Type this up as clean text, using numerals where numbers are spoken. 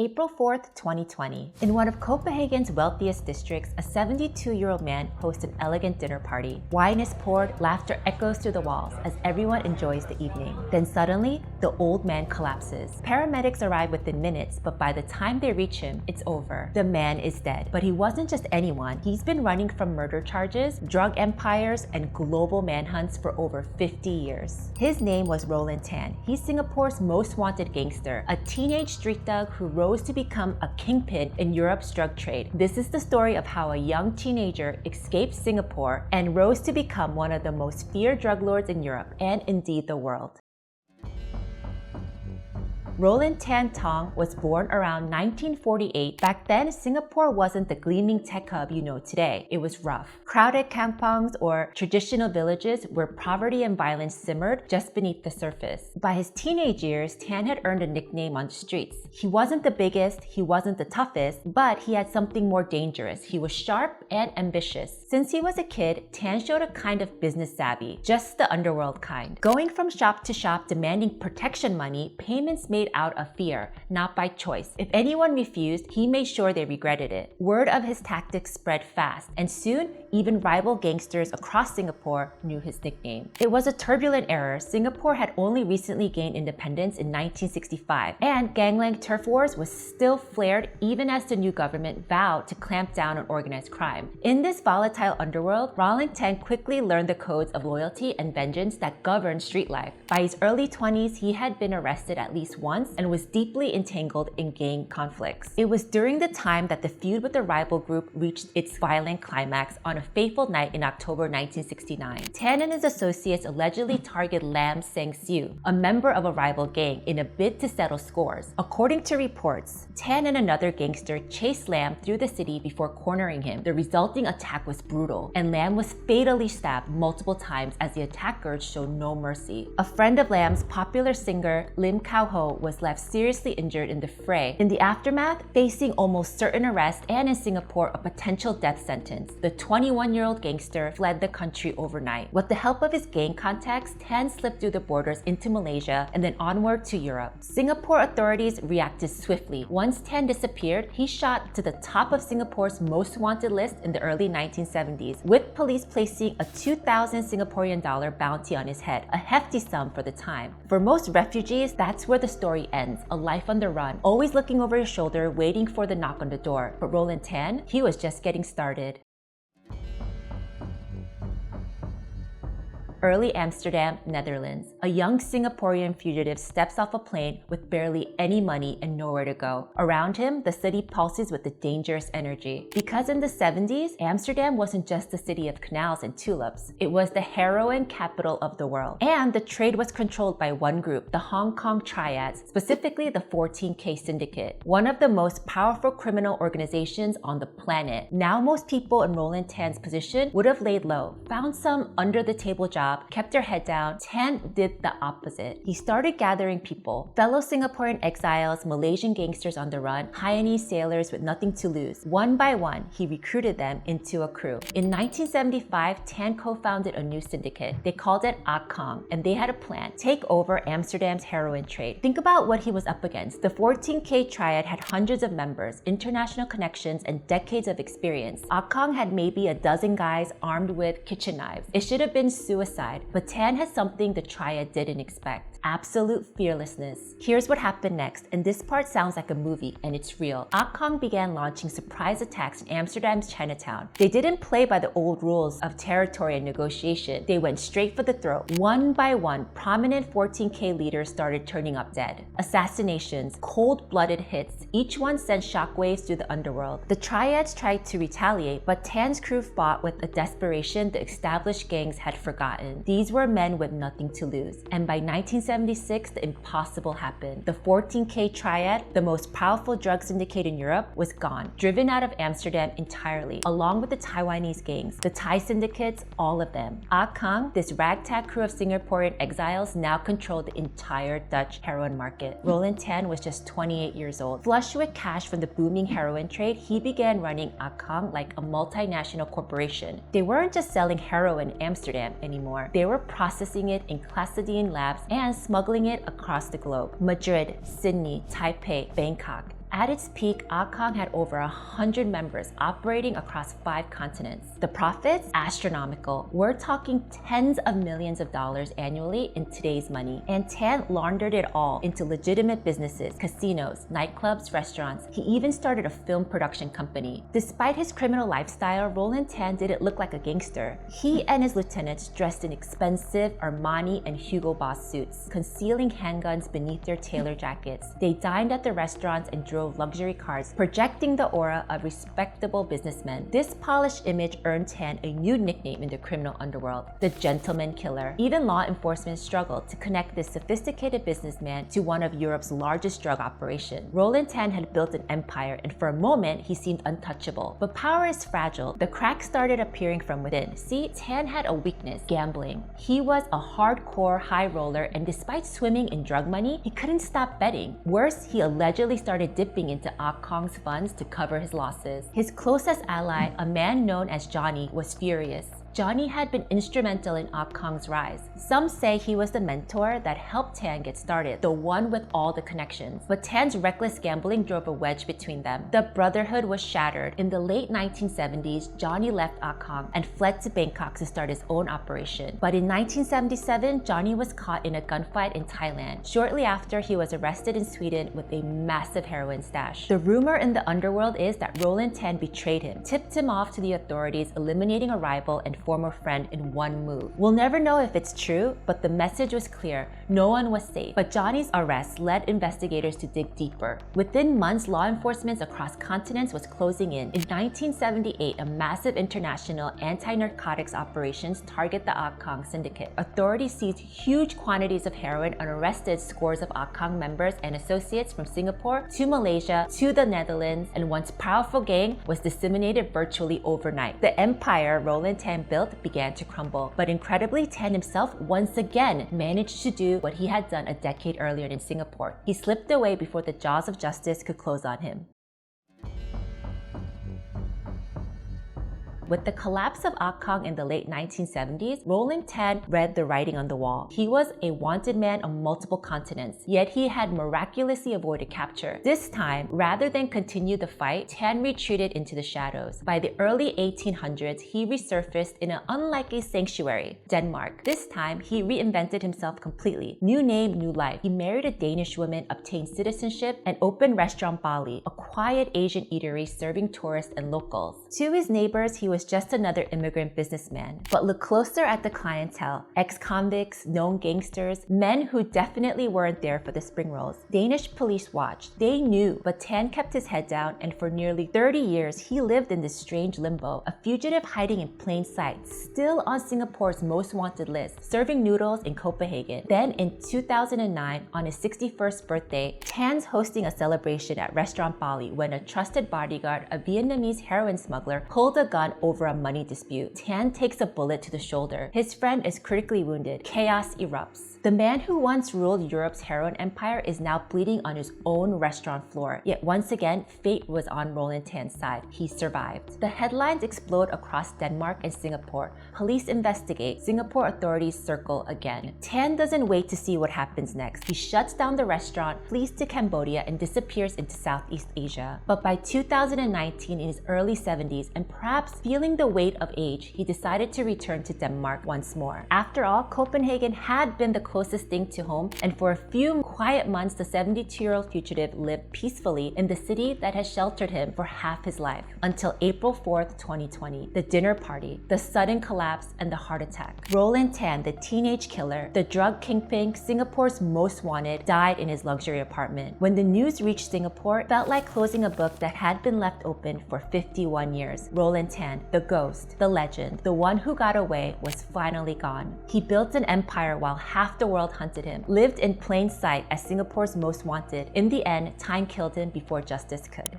April 4th, 2020. In one of Copenhagen's wealthiest districts, a 72-year-old man hosts an elegant dinner party. Wine is poured, laughter echoes through the walls as everyone enjoys the evening. Then suddenly, the old man collapses. Paramedics arrive within minutes, but by the time they reach him, it's over. The man is dead. But he wasn't just anyone. He's been running from murder charges, drug empires, and global manhunts for over 50 years. His name was Roland Tan. He's Singapore's most wanted gangster, a teenage street thug who rose to become a kingpin in Europe's drug trade. This is the story of how a young teenager escaped Singapore and rose to become one of the most feared drug lords in Europe and indeed the world. Roland Tan Tong was born around 1948. Back then, Singapore wasn't the gleaming tech hub you know today. It was rough. Crowded kampongs or traditional villages where poverty and violence simmered just beneath the surface. By his teenage years, Tan had earned a nickname on the streets. He wasn't the biggest, he wasn't the toughest, but he had something more dangerous. He was sharp and ambitious. Since he was a kid, Tan showed a kind of business savvy, just the underworld kind. Going from shop to shop demanding protection money, payments made out of fear, not by choice. If anyone refused, he made sure they regretted it. Word of his tactics spread fast, and soon, even rival gangsters across Singapore knew his nickname. It was a turbulent era. Singapore had only recently gained independence in 1965, and gangland turf wars was still flared even as the new government vowed to clamp down on organized crime. In this volatile underworld, Roland Tan quickly learned the codes of loyalty and vengeance that governed street life. By his early 20s, he had been arrested at least once and was deeply entangled in gang conflicts. It was during the time that the feud with the rival group reached its violent climax on a fateful night in October 1969. Tan and his associates allegedly targeted Lam Seng Siu, a member of a rival gang, in a bid to settle scores. According to reports, Tan and another gangster chased Lam through the city before cornering him. The resulting attack was brutal, and Lam was fatally stabbed multiple times as the attackers showed no mercy. A friend of Lam's, popular singer Lim Kao Ho, was left seriously injured in the fray. In the aftermath, facing almost certain arrest and in Singapore a potential death sentence, the 21-year-old gangster fled the country overnight. With the help of his gang contacts, Tan slipped through the borders into Malaysia and then onward to Europe. Singapore authorities reacted swiftly. Once Tan disappeared, he shot to the top of Singapore's most wanted list in the early 1970s, with police placing a 2,000 Singaporean dollar bounty on his head, a hefty sum for the time. For most refugees, that's where the story ends, a life on the run, always looking over his shoulder, waiting for the knock on the door. But Roland Tan, he was just getting started. Early Amsterdam, Netherlands. A young Singaporean fugitive steps off a plane with barely any money and nowhere to go. Around him, the city pulses with a dangerous energy. Because in the 70s, Amsterdam wasn't just the city of canals and tulips. It was the heroin capital of the world. And the trade was controlled by one group, the Hong Kong Triads, specifically the 14K Syndicate, one of the most powerful criminal organizations on the planet. Now most people in Roland Tan's position would have laid low, found some under-the-table job, kept their head down. Tan did the opposite. He started gathering people, fellow Singaporean exiles, Malaysian gangsters on the run, Hainanese sailors with nothing to lose. One by one, he recruited them into a crew. In 1975, Tan co-founded a new syndicate. They called it Kong, and they had a plan: take over Amsterdam's heroin trade. Think about what he was up against. The 14K Triad had hundreds of members, international connections, and decades of experience. Kong had maybe a dozen guys armed with kitchen knives. It should have been suicide. But Tan has something the Triad didn't expect: absolute fearlessness. Here's what happened next, and this part sounds like a movie, and it's real. Kong began launching surprise attacks in Amsterdam's Chinatown. They didn't play by the old rules of territory and negotiation. They went straight for the throat. One by one, prominent 14K leaders started turning up dead. Assassinations, cold-blooded hits, each one sent shockwaves through the underworld. The Triads tried to retaliate, but Tan's crew fought with a desperation the established gangs had forgotten. These were men with nothing to lose. And by 1976, the impossible happened. The 14K Triad, the most powerful drug syndicate in Europe, was gone, driven out of Amsterdam entirely, along with the Taiwanese gangs, the Thai syndicates, all of them. Kong, this ragtag crew of Singaporean exiles, now controlled the entire Dutch heroin market. Roland Tan was just 28 years old. Flush with cash from the booming heroin trade, he began running Kong like a multinational corporation. They weren't just selling heroin in Amsterdam anymore. They were processing it in clandestine labs and smuggling it across the globe. Madrid, Sydney, Taipei, Bangkok. At its peak, Akong had over 100 members operating across 5 continents. The profits? Astronomical. We're talking tens of millions of dollars annually in today's money. And Tan laundered it all into legitimate businesses, casinos, nightclubs, restaurants. He even started a film production company. Despite his criminal lifestyle, Roland Tan didn't look like a gangster. He and his lieutenants dressed in expensive Armani and Hugo Boss suits, concealing handguns beneath their tailor jackets. They dined at the restaurants and drove luxury cars, projecting the aura of respectable businessmen. This polished image earned Tan a new nickname in the criminal underworld, the gentleman killer. Even law enforcement struggled to connect this sophisticated businessman to one of Europe's largest drug operations. Roland Tan had built an empire, and for a moment, he seemed untouchable. But power is fragile. The cracks started appearing from within. See, Tan had a weakness: gambling. He was a hardcore high roller, and despite swimming in drug money, he couldn't stop betting. Worse, he allegedly started dipping into Akong's funds to cover his losses. His closest ally, a man known as Johnny, was furious. Johnny had been instrumental in Akong's rise. Some say he was the mentor that helped Tan get started, the one with all the connections. But Tan's reckless gambling drove a wedge between them. The brotherhood was shattered. In the late 1970s, Johnny left Akong and fled to Bangkok to start his own operation. But in 1977, Johnny was caught in a gunfight in Thailand. Shortly after, he was arrested in Sweden with a massive heroin stash. The rumor in the underworld is that Roland Tan betrayed him, tipped him off to the authorities, eliminating a rival and former friend in one move. We'll never know if it's true, but the message was clear: no one was safe. But Johnny's arrest led investigators to dig deeper. Within months, law enforcement across continents was closing in. In 1978, a massive international anti-narcotics operations targeted the Akong syndicate. Authorities seized huge quantities of heroin and arrested scores of Akong members and associates from Singapore to Malaysia to the Netherlands, and once powerful gang was disseminated virtually overnight. The empire Roland Tan built began to crumble. But incredibly, Tan himself once again managed to do what he had done a decade earlier in Singapore. He slipped away before the jaws of justice could close on him. With the collapse of Akong in the late 1970s, Roland Tan read the writing on the wall. He was a wanted man on multiple continents, yet he had miraculously avoided capture. This time, rather than continue the fight, Tan retreated into the shadows. By the early 1800s, he resurfaced in an unlikely sanctuary, Denmark. This time, he reinvented himself completely. New name, new life. He married a Danish woman, obtained citizenship, and opened Restaurant Bali, a quiet Asian eatery serving tourists and locals. To his neighbors, he was just another immigrant businessman. But look closer at the clientele: ex-convicts, known gangsters, men who definitely weren't there for the spring rolls. Danish police watched. They knew, but Tan kept his head down, and for nearly 30 years, he lived in this strange limbo, a fugitive hiding in plain sight, still on Singapore's most wanted list, serving noodles in Copenhagen. Then in 2009, on his 61st birthday, Tan's hosting a celebration at Restaurant Bali when a trusted bodyguard, a Vietnamese heroin smuggler, pulled a gun over a money dispute. Tan takes a bullet to the shoulder. His friend is critically wounded. Chaos erupts. The man who once ruled Europe's heroin empire is now bleeding on his own restaurant floor. Yet once again, fate was on Roland Tan's side. He survived. The headlines explode across Denmark and Singapore. Police investigate. Singapore authorities circle again. Tan doesn't wait to see what happens next. He shuts down the restaurant, flees to Cambodia, and disappears into Southeast Asia. But by 2019, in his early 70s, and perhaps feeling the weight of age, he decided to return to Denmark once more. After all, Copenhagen had been the closest thing to home, and for a few quiet months, the 72-year-old fugitive lived peacefully in the city that has sheltered him for half his life, until April 4th, 2020, the dinner party, the sudden collapse, and the heart attack. Roland Tan, the teenage killer, the drug kingpin, Singapore's most wanted, died in his luxury apartment. When the news reached Singapore, it felt like closing a book that had been left open for 51 years. Roland Tan, the ghost, the legend, the one who got away, was finally gone. He built an empire while half the world hunted him, lived in plain sight as Singapore's most wanted. In the end, time killed him before justice could.